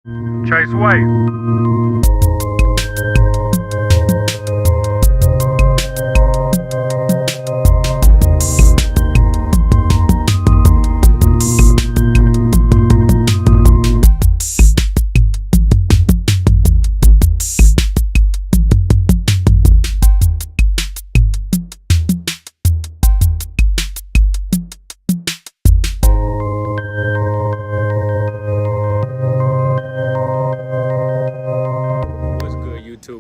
Chase Way.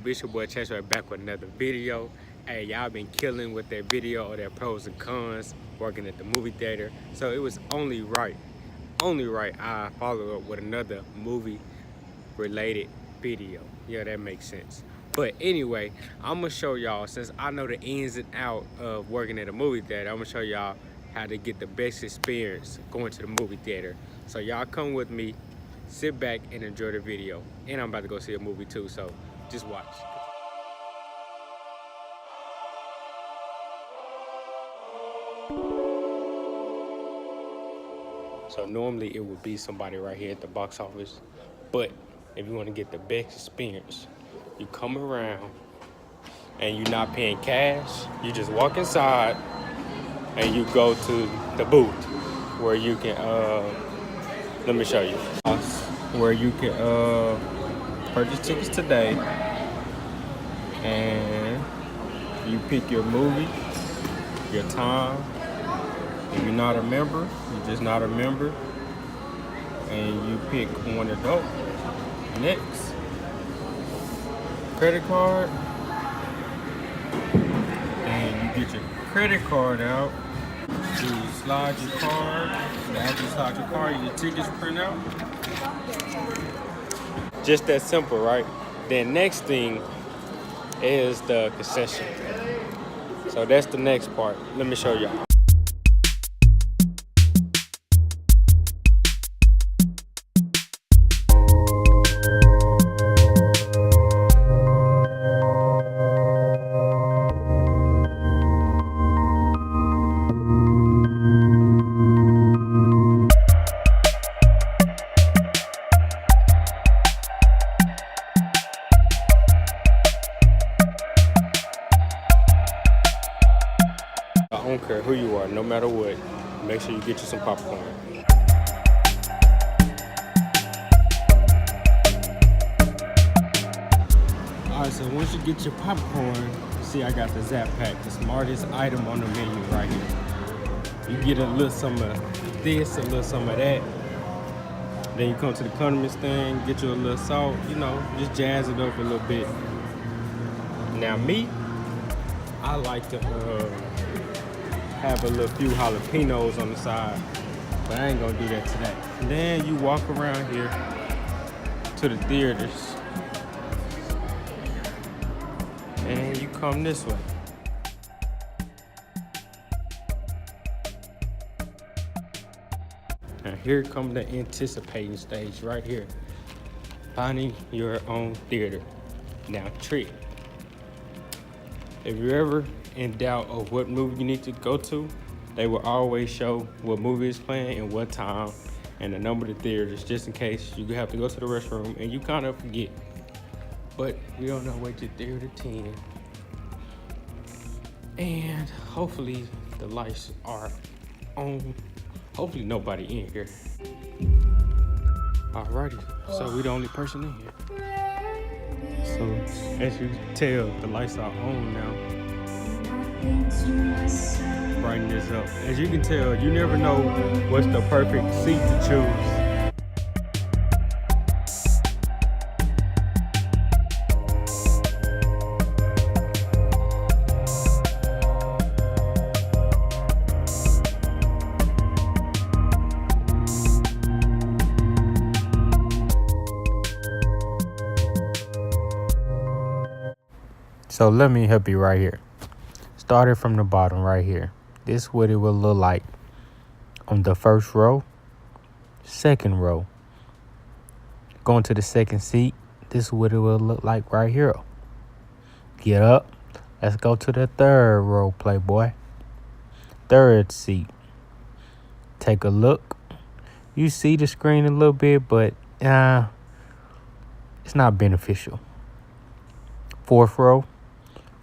It's your boy Chase right back with another video. Hey, y'all been killing with that video or that pros and cons working at the movie theater. So it was only right I follow up with another movie related video. Yeah, that makes sense. But anyway, I'm gonna show y'all, since I know the ins and out of working at a movie theater, I'm gonna show y'all how to get the best experience going to the movie theater. So y'all come with me, sit back and enjoy the video. And I'm about to go see a movie too, so just watch. So normally it would be somebody right here at the box office, but if you want to get the best experience, you come around and you're not paying cash, you just walk inside and you go to the booth where you can, let me show you, where you can purchase tickets today, and you pick your movie, your time. If you're not a member, you're just not a member, and you pick one adult. Next, credit card, and you get your credit card out. You slide your card. After you slide your card, your tickets print out. Just that simple, right? Then next thing is the concession. So that's the next part. Let me show y'all. I don't care who you are, no matter what, make sure you get you some popcorn. Alright, so once you get your popcorn, see I got the Zap Pack, the smartest item on the menu right here. You get a little some of this, a little some of that. Then you come to the condiments thing, get you a little salt, you know, just jazz it up a little bit. Now me, I like to have a little few jalapenos on the side, but I ain't gonna do that today. And then you walk around here to the theaters and you come this way. Now here come the anticipating stage right here. Finding your own theater. Now trick. If you're ever in doubt of what movie you need to go to, they will always show what movie is playing and what time and the number of the theaters, just in case you have to go to the restroom and you kind of forget. But we don't know what your theater 10. And hopefully the lights are on. Hopefully nobody in here. Alrighty, so we the only person in here. So as you can tell, the lights are on now. Brighten this up. As you can tell, you never know what's the perfect seat to choose. So let me help you right here. Started from the bottom right here. This is what it will look like on the first row, second row. Going to the second seat, this is what it will look like right here. Get up. Let's go to the third row, Playboy. Third seat. Take a look. You see the screen a little bit, but It's not beneficial. Fourth row,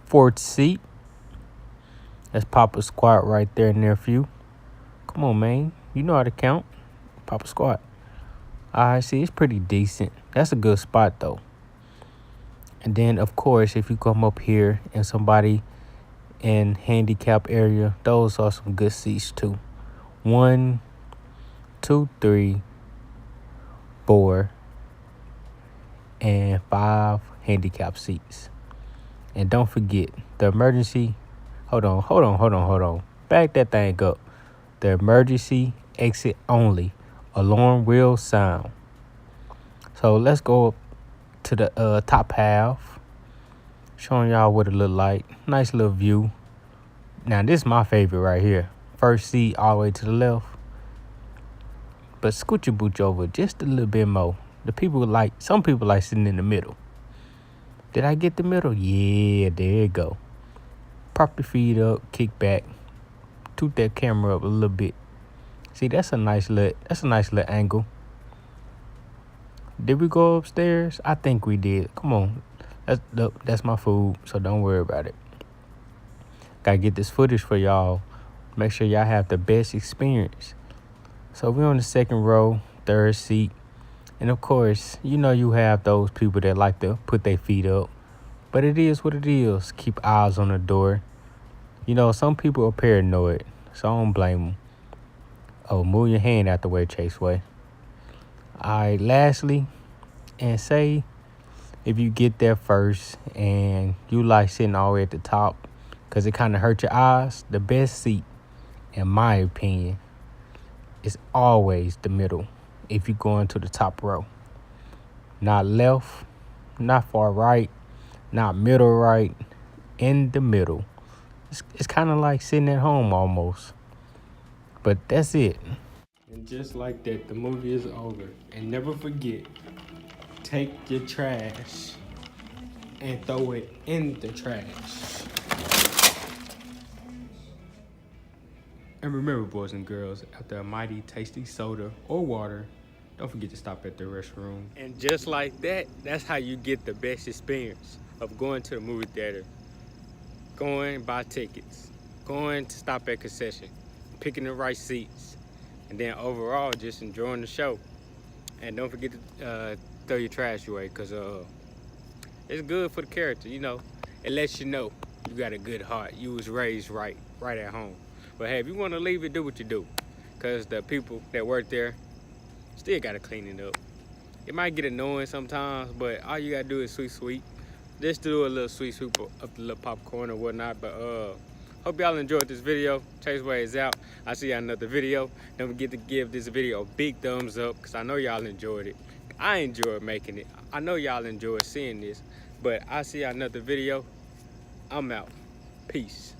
fourth seat. That's Papa Squat right there, nephew. Come on, man. You know how to count. Papa Squat. I see, it's pretty decent. That's a good spot, though. And then, of course, if you come up here and somebody in handicap area, those are some good seats, too. 1, 2, 3, 4, and 5 handicap seats. And don't forget, the emergency... Hold on. Back that thing up. The emergency exit only. Alarm will sound. So let's go up to the top half. Showing y'all what it look like. Nice little view. Now this is my favorite right here. First seat all the way to the left. But scoot your booch over just a little bit more. Some people like sitting in the middle. Did I get the middle? Yeah, there you go. Prop your feet up, kick back. Toot that camera up a little bit. See, that's a nice little angle. Did we go upstairs? I think we did. Come on. That's my food, so don't worry about it. Gotta get this footage for y'all. Make sure y'all have the best experience. So we're on the second row, third seat. And of course, you know you have those people that like to put their feet up. But it is what it is. Keep eyes on the door. You know, some people are paranoid, so I don't blame them. Oh, move your hand out the way, Chaseway. All right, lastly, and say if you get there first and you like sitting all the way at the top because it kind of hurt your eyes, the best seat, in my opinion, is always the middle if you go into the top row. Not left, not far right, not middle right, in the middle. It's kind of like sitting at home almost. But that's it. And just like that, the movie is over. And never forget, take your trash and throw it in the trash. And remember, boys and girls, after a mighty tasty soda or water, don't forget to stop at the restroom. And just like that, that's how you get the best experience of going to the movie theater. Going, buy tickets. Going to stop at concession. Picking the right seats. And then overall, just enjoying the show. And don't forget to throw your trash away, because it's good for the character, you know. It lets you know you got a good heart. You was raised right at home. But hey, if you want to leave it, do what you do. Because the people that work there still got to clean it up. It might get annoying sometimes, but all you got to do is sweep. Just do a little sweep up the little popcorn or whatnot. But hope y'all enjoyed this video. Chaseway is out. I'll see y'all in another video. Don't forget to give this video a big thumbs up, because I know y'all enjoyed it. I enjoyed making it. I know y'all enjoyed seeing this. But I'll see y'all in another video. I'm out. Peace.